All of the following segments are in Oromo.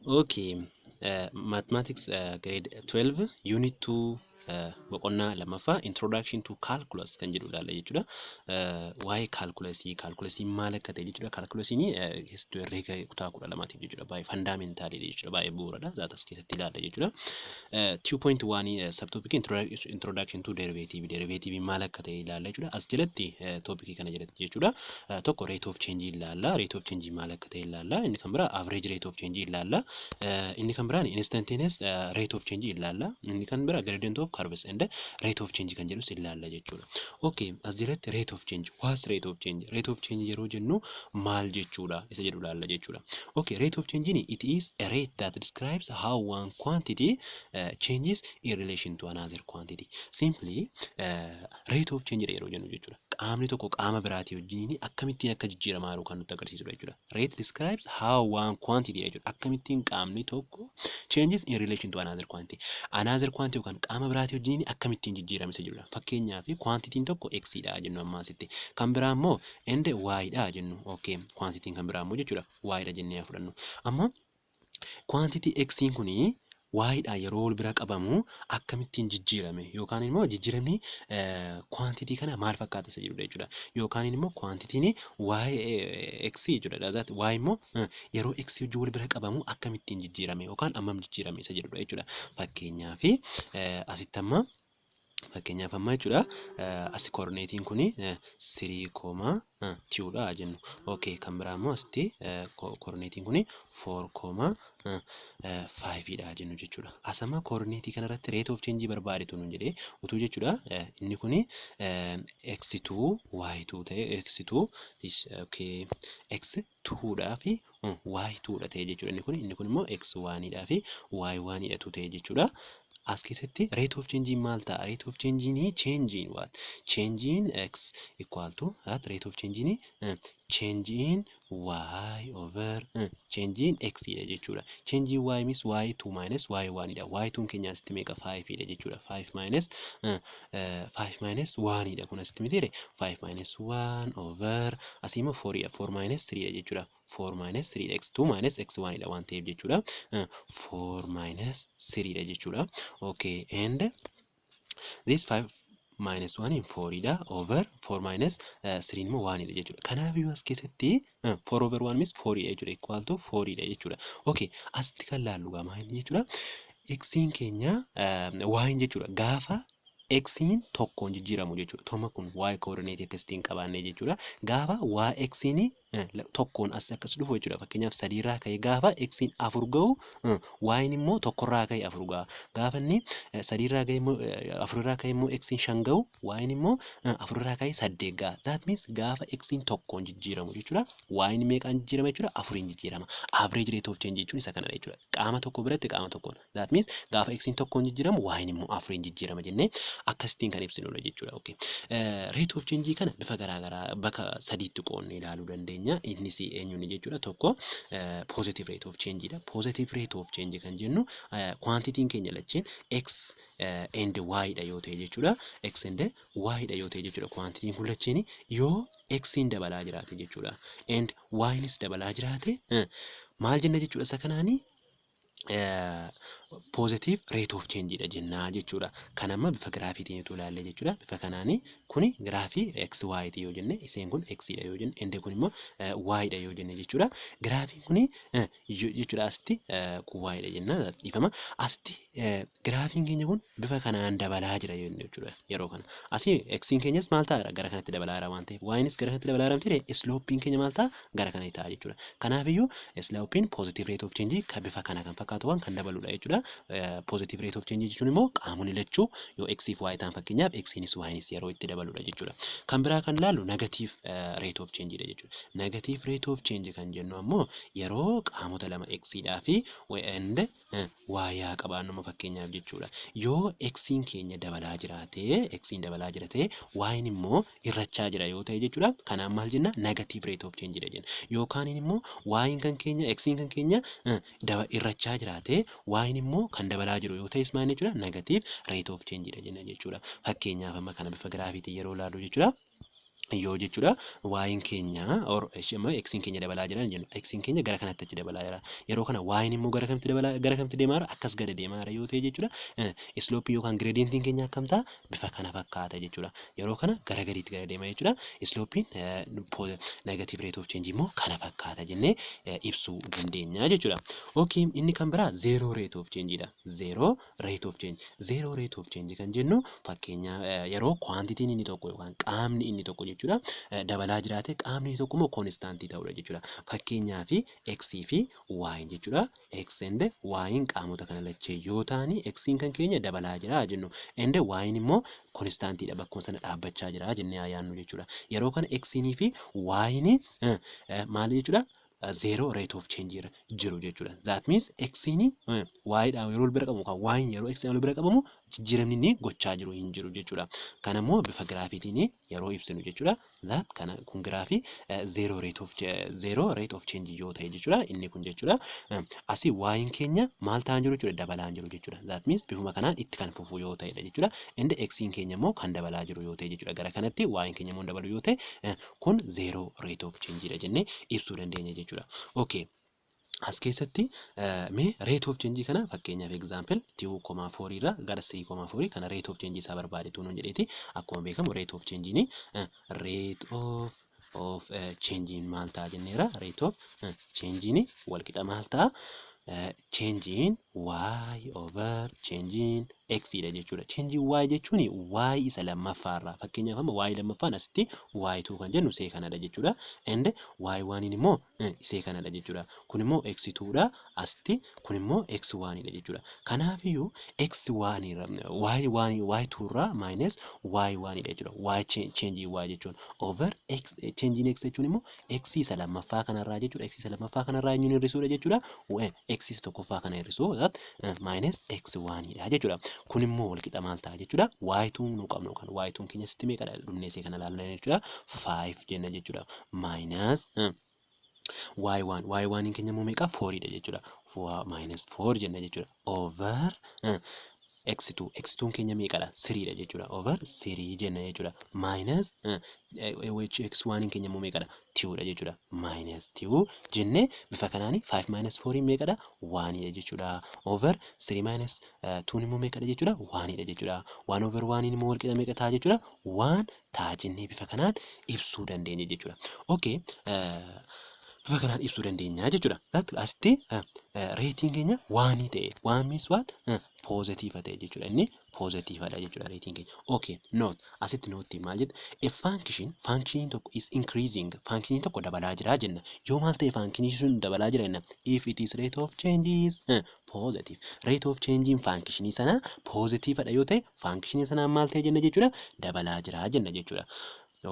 Okay, mathematics grade 12 unit 2 boqonnaa lamaffaa introduction to calculus kan jedhu ilaalla jechuudha. Waa'ee calculusii maal akka ta'e jechuudha. Calculasiin keessattuu herreega kutaa 12tiif jechuudha. Baay'ee fundamentaalidha jechuudha. Baay'ee bu'uuradha. Zaatas keessatti ilaalla jechuudha. 2.1 subtopic introduction to derivative. Derivative maal akka ta'e ilaalla jechuudha. As jalatti topic kana jalatti jechuudha. Tokko rate of change ilaalla. Rate of change maal akka ta'e ilaalla. Inni kan biraa average rate of change ilaalla. Inni kan biraan instantaneous rate of change ilaalla. Inni kan biraa gradient of curves and rate of change kan jedhus ilaalla jechuudha. Okay, as jalatti rate of change. What's rate of change? Rate of change yeroo jennu maal jechuudha? Isa jedhu ilaalla jechuudha. Okay, rate of change it is a rate that describes how one quantity changes in relation to another quantity. Simply rate of change yeroo jennu jechuudha. Qaamni tokko qaama biraatii wajjin akkamittiin akka jijjiiramaa jiru kan nutti agarsiisudha jechuudha. Rate describes how one quantity jechuudha. Akkamittiin qaamni tokko changes in relation to another quantity. Another quantity yookaan qaama biraatii wajjin akkamittiin jijjiirama isa jedhudha. Fakkeenyaaf quantitiin tokko x dha jennu ammaasitti. Kan biraa immoo and y dha jennu. Okay, quantitiin kan biraa immoo jechuudha y dha jennee fudhannu. Amma quantity x kuni waa'idha yeroo wal bira qabamu akkamittiin jijjiirame yookaan immoo jijjiiramni quantity kana maal fakkaata isa jedhudha jechuudha. Yookaan immoo quantitiin x jechuudha. That y immoo yeroo x wajjin wal bira qabamu akkamittiin jijjiirame yookaan ammam jijjiirame isa jedhudha jechuudha. Fakkeenyaaf asitti amma fakkeenyaaf amma jechuudha as coordinatein kuni 3,2 dha jennu. Okay, kan biraa immoo asitti coordinatein kuni 4,5 dha jennu jechuudha. Asama coordinate kanarratti rate of change barbaadetu nun jedhee utuu jechuudha. Inni kuni x2 y2 ta'e x2 this okay x2 dhaa fi y2 dha ta'e jechuudha. Inni kun immoo x1 dhaa fi y1 dha ta'e jechuudha. As keessatti rate of change maal ta'a? Rate of change ni change in what? Change in x equal to that rate of change ni change in y over change in x dha jechuudha. Change in y means y2 minus y1 dha. Y2 keenya asitti meeqa 5 dha jechuudha. 5 minus 1 dha kun asitti mitiire 5 minus 1 over asii immoo 4 dha. 4 minus 3 dha jechuudha. 4 minus 3 x2 minus x1 dha waan ta'eef jechuudha. 4 minus 3 dha jechuudha. Okay, and this 5 minus 1 in 4 dha over 4 minus 3 immoo 1 dha jechuudha. Kanaaf iyyuu as keessatti 4 over 1 means 4 dha jechuudha. Equal to 4 dha jechuudha. Okay, asitti kan laallu gaamaa inni jechuudha. X'n keenya y jechuudha. Gaafa x'n tokkoon jijjiiramu jechuudha. Toma kun y coordinate akkasitiin qabaannee jechuudha. Gaafa y x'n tokkoon as akkas dhufu jechuudha. Fakkeenyaaf 3 irraa ka'ee gaafa x'n 4 ga'u y immoo tokkorraa ka'ee 4 ga'a. Gaafa inni 3 irraa ka'ee immoo 4 irraa ka'ee immoo x'n 5 ga'u y immoo 4 irraa ka'ee 8 ga'a. That means gaafa x'n tokkoon jijjiiramu jechuudha. Y meeqaan jijjiirama jechuudha? 4 jijjiirama. Average rate of change jechuun isa kanadha jechuudha. Qaama tokko biratti qaama tokkoon. That means gaafa x'n tokkoon jijjiiramu y immoo 4 jijjiirama jennee akkasitiin kan ibsinudha jechuudha. Okay. Rate of change kana bifa garaagaraa bakka sadiitti qoonnee ilaaluu dandeenya. Innis eenyuun jechuudha. Tokko positive rate of change dha. Positive rate of change kan jennu quantitiin keenya lacheen x and y dha yoo ta'e jechuudha. X and y dha yoo ta'e jechuudha. Quantitiin kun lacheen yoo x'n dabalaa jiraate jechuudha. And ynis dabalaa jiraate maal jenna jechuudha isa kanaanii positive rate of change dha jennaa jechuudha. Kan amma bifa giraafiitiin utuu ilaalle jechuudha. Bifa kanaanii kuni giraafii x y ti yoo jenne iseen kun x dha yoo jenne ende kun immoo y dha yoo jenne jechuudha. Giraafiin kuni jechuudha asitti y dha jenna dhiifama. Asitti giraafiin keenya kun bifa kanaan dabalaa jira jechuudha yeroo kana. Asii x'n keenyas maal ta'a gara kanatti dabalaa jira waan ta'eef ynis gara kanatti dabalaa jira ta'e slooppiin keenya maal ta'a gara kana ta'a jechuudha. Kanaaf iyyuu slooppiin positive rate of change kan bifa kana kan fakkaatu waan kan dabaludha jechuudha. Positive rate of change jechuun immoo qaamonni lachuu yoo x fi y ta'an fakkeenyaaf x'nis ynis yeroo itti dabaludha jechuudha. Kan biraa kan laallu negative rate of change dha jechuudha. Negative rate of change kan jennu ammoo yeroo qaamota lama x dhaa fi and y qabaannu fakkeenyaaf jechuudha. Yoo x'n keenya dabalaa jiraate x'n dabalaa jiraate yn immoo irrachaa jira yoo ta'e jechuudha. Kanaaf maal jenna negative rate of change dha jenna. Yookaan immoo yn kan keenya x'n kan keenya irrachaa jiraate yn immoo kan dabalaa jiru yoo ta'es maal jechuudha negative rate of change dha jenna jechuudha. Fakkeenyaaf amma kana bifa giraafiitiin yeroo ilaallu jechuudha. yoo jechuudha waayin keenya or xin keenya dabalaa jira jennu xin keenya gara kanatti achi dabalaa jira yeroo kana waayin immoo gara kamitti dabalaa gara kamitti deemaa jira akkas gad deemaa jira yoo ta'e jechuudha islooppii yookaan gireediyentiin keenya akkam ta'a bifa kana fakkaata jechuudha yeroo kana gara gadiitti gara deemaa jechuudha islooppiin negatiiv reet oof cheenjii immoo kana fakkaata jennee ibsuu dandeenya jechuudha. Okay, inni kan biraa zeeroo reet oof cheenjiidha. Zeeroo reet oof cheenji. Zeeroo reet oof cheenji kan jennu fakkeenya yeroo kwaantitiin inni tokko yookaan qaamni inni tokko jechuudha dabalaa jiraate qaamni inni tokko immoo koonistaantii ta'udha jechuudha. Fakkeenyaaf x fi y jechuudha. X and y qaamota kana lachee yoo ta'ani x kan keenya dabalaa jira jennu and y immoo koonistaantiidha bakkuma sana dhaabbachaa jira jennee yaannu jechuudha. Yeroo kana x fi y maal jechuudha zero rate of change jiru jechuudha. That means x y dhaan yeroo bira qabamu kan y yeroo x wal bira qabamu jijjiiramni inni gochaa jiru hin jiru jechuudha. Kana immoo bifa giraafiitiin yeroo ibsinu jechuudha. That kana kun giraafii zero rate of change yoo ta'e jechuudha. Inni kun jechuudha asii y keenya maal ta'an jiru jechuudha dabalaa jiru jechuudha. That means bifuma kanaan itti kan fufu yoo ta'edha jechuudha. And x keenya immoo kan dabalaa jiru yoo ta'e jechuudha. Gara kanatti y keenya immoo dabalu yoo ta'e kun zero rate of change dha jennee ibsuu dandeenya jechuudha. Okay. As keessatti mee rate of change kana fakkeenyaaf example 2.4 irraa gara 3.4 kana rate of change isaa barbaadetu nuun jedheeti akkuma beekamu rate of change ni rate of change maal ta'a jenneera rate of change ni wal qixa maal ta'a changing y over changing x dha jechuudha. Changing y jechuun y isa lammaffaarraa fakkeenyaaf amma y lammaffaan asitti y2 kan jennu see kanadha jechuudha. And y1 immoo see kanadha jechuudha. Kun immoo x2 dha asitti kun immoo x1 dha jechuudha. Kanaafiyyuu x1 irra y2 irraa minus y1 dha jechuudha. Y changing y jechuun over x changing x jechuun immoo x isa lammaffaa kanarraa jechuudha. X isa lammaffaa kanarraa eenyuun hir'isuudha jechuudha. X isa tokkoffaa kana hir'isuu minus x1 dha jechuudha. Kun immoo wal qixa maal ta'a jechuudha. Y2 nu qabnu kan Y2 keenya sitti meeqadha dhumneesee kana ilaalna jechuudha. 5 jenna jechuudha. Minus y1 keenya immoo meeqa 4 dha jechuudha. Minus 4 jenna jechuudha. Over x2 keenya meeqadha 3 dha jechuudha. Over 3 jenna jechuudha. Minus x1 keenya immoo meeqadha 2 dha jechuudha. Minus 2 jenne bifa kanaani 5 minus 4 meeqadha 1 dha jechuudha. Over 3 minus 2 immoo meeqadha jechuudha 1 dha jechuudha. 1 over 1 immoo wal qixa meeqa ta'a jechuudha 1 ta'a jennee bifa kanaan ibsuu dandeenya jechuudha. Okay. Bifa kanaan ibsuu dandeenya jechuudha. Asitti reetiin keenya waanii ta'e waan means what positive ta'e jechuudha. Inni positive dha jechuudha reetiin keenya. Okay, note asitti note maal jedha a function tokko is increasing function tokko dabalaa jira jenna. Yoo maal ta'e function sun dabalaa jira jenna if it is rate of change is positive. Rate of change function sana positive dha yoo ta'e function sana maal ta'e jenna jechuudha dabalaa jira jenna jechuudha.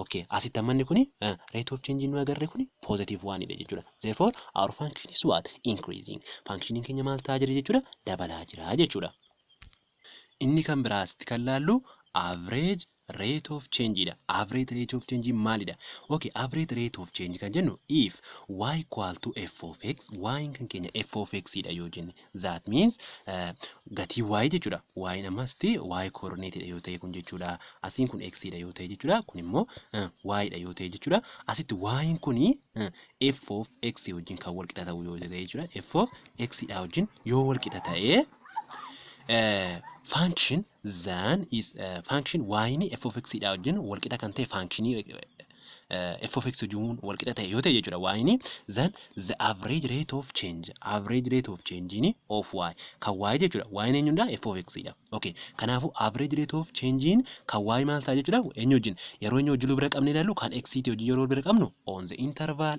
Okay, asitti ammanni kuni rate of change nu agarre kuni positive one dha jechuudha. Therefore our function is what increasing. Functioning keenya maal ta'aa jira jechuudha dabalaa jira jechuudha. Inni kan biraasti kan laallu average rate of change dha. Average rate of change maalidha? Okay, average rate of change kan jennu if y equal to f of x, y kan keenya f of x dha yoo jenne. That means gatii y jechuudha. Y namasti y coordinate dha yoo ta'e kun jechuudha. Asiin kun x dha yoo ta'e jechuudha. Kun immoo y dha yoo ta'e jechuudha. Asitti y kuni f of x wajjin kan wal qixa ta'u yoo ta'e jechuudha. F of x dha wajjin yoo wal qixa ta'e function then is function y ni f of x dha wajjin wal qixa kan ta'e function f of x wajjin wal qixa ta'e yoo ta'e jechuudha. Y ni then the average rate of change ni of y kan y jechuudha. Y ni eenyudha f of x dha. Okay, kanaafu average rate of change kan y maal ta'a jechuudha eenyu wajjin yeroo eenyu wajjin bira qabne ilaallu kan x ti wajjin yeroo bira qabnu on the interval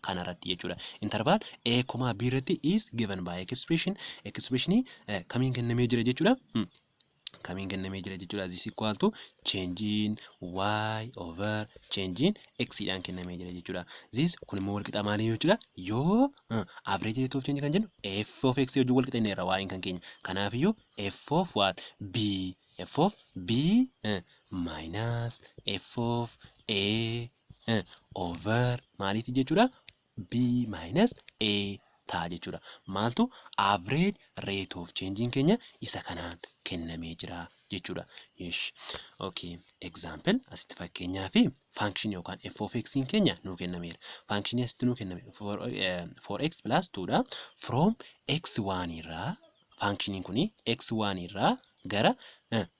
kana irratti jechuudha. Interval a, b irratti is given by expression kamiin kennamee jira jechuudha. Kamiin kennamee jira jechuudha. This equal to changing y over changing x dhaan kennamee jira jechuudha. This kun immoo wal qixa maalii jechuudha yoo average rate of change kan jennu f of x wajjin wal qixa inni irra y kan keenya. Kanaafiyyuu f of what b minus f of a over maaliiti jechuudha b minus a ta'a jechuudha. Maaltu average rate of change keenya isa kanaan kennamee jira jechuudha. Yes. Okay. Example asitti fakkeenyaa fi function yookaan f of x keenya nuu kennameera. Function asitti nuu kenname for x plus 2 dha. From x1 irraa function kuni x1 irraa gara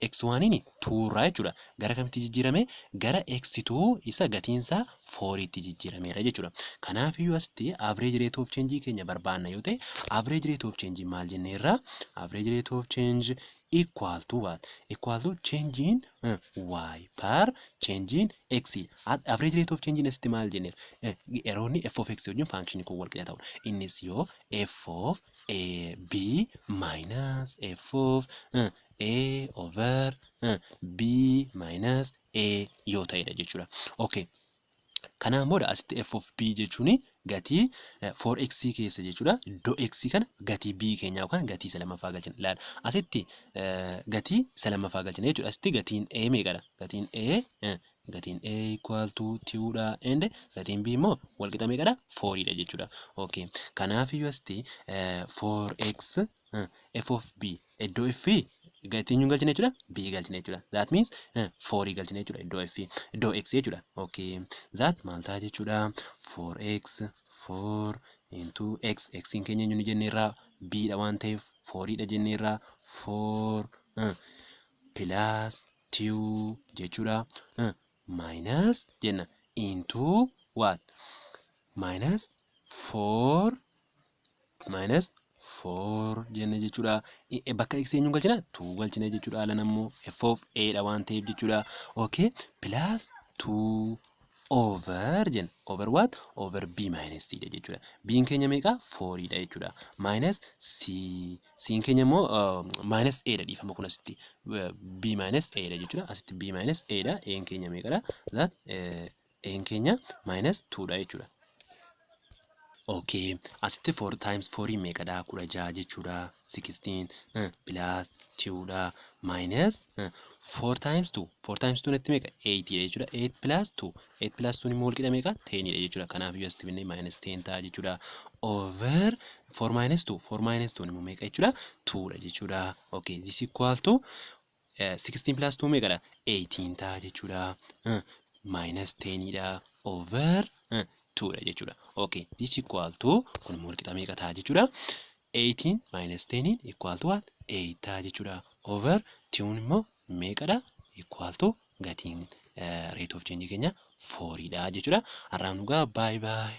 x1 ni 2 irraa jechuudha. Gara kamitti jijjiirame? Gara x2 isa gatiinsaa 4 tti jijjiirameera jechuudha. Kanaaf iyyuu asitti average rate of change keenya barbaanna yoo ta'e average rate of change maal jenneerra? Average rate of change equal to what? Equal to change in y per change in x. Average rate of change asitti maal jenneera? Yeroonni f of x wajjin function kun wal qixa ta'udha. Innis yoo f of b minus f of a over b minus a yoo ta'edha jechuudha. Okay. Kanaan booda asitti f of b jechuun gatii 4x keessa jechuudha. Iddoo x kana gatii b keenya yookaan gatii isa lammaffaa galchina. Ilaala. Asitti gatii isa lammaffaa galchina jechuudha. Asitti gatiin a meeqadha? Gatiin a equal to 2 dha. And gatiin b immoo wal qixa meeqadha? 4 dha jechuudha. Okay. Kanaaf iyyuu asitti 4x f of b iddoo f gatiin nyuu galchina jechuudha. B galchina jechuudha. That means 4 galchina jechuudha iddoo x jechuudha. Okay. That maal ta'a jechuudha? 4x 4 into x keenya eenyu jenneerra b dha waan ta'eef 4 dha jenneerra 4 plus 2 jechuudha. Minus jenna into what? Minus 4 jenne jechuudha. Bakka x eenyu galchina 2 galchina jechuudha. Haala nammoo f of a dha waan ta'eef jechuudha. Okay. Plus 2 over jenna. Over what? Over b minus c dha jechuudha. B keenya meeqa? 4 dha jechuudha. Minus c. C keenya immoo minus a dha dhiifama kun asitti. B minus a dha jechuudha. Asitti b minus a dha. A keenya meeqadha? That a keenya minus 2 dha jechuudha. Okay. Asitti 4 times 4 meeqadha? 16 jechuudha. 16 plus 2 dha minus 4 times 2. 4 times 2 natti meeqa? 8 jechuudha. 8 plus 2. 8 plus 2 immoo wal qixa meeqa? 10 dha jechuudha. Kanaaf iyyuu asitti binnee minus 10 ta'a jechuudha. Over 4 minus 2. 4 minus 2 immoo meeqa jechuudha? 2 dha jechuudha. Okay. This equal to 16 plus 2 meeqadha? 18 ta'a jechuudha. Minus 10 dha over 2 dha jechuudha. Okay. This equal to kun immoo wal qixa meeqa ta'a jechuudha? 18 minus 10 equal to what? 8 ta'a jechuudha. Over 2 immoo meeqadha? Equal to gatiin rate of change keenya 4 dha jechuudha. Har'aan dhugaa bye bye.